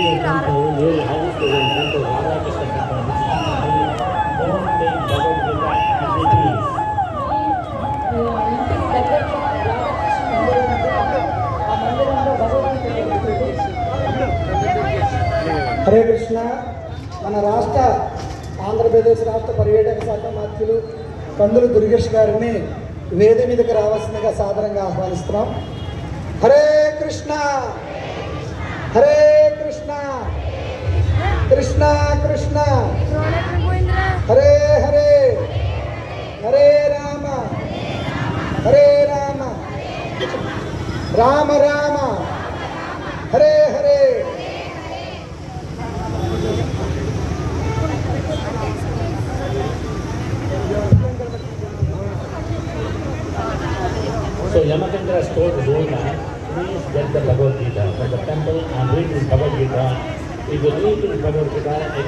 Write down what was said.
your temple, your house to the temple, Radhakrishna temple, don't take Bhagavad Gita as it is. Hare Krishna. మన రాష్ట్ర ఆంధ్రప్రదేశ్ రాష్ట్ర పర్యాటక శాఖ మంత్రులు కందులు దుర్గేష్ గారిని వేది మీదకి రావాల్సిందిగా సాదరంగా ఆహ్వానిస్తున్నాం. Hare Krishna Hare Krishna Krishna Krishna Hare Hare Hare Rama Hare Rama Rama Rama Hare Hare. So Yamakandra told the old man, please get the Bhagavad Gita from the temple and read this Bhagavad Gita. If you read this Bhagavad Gita,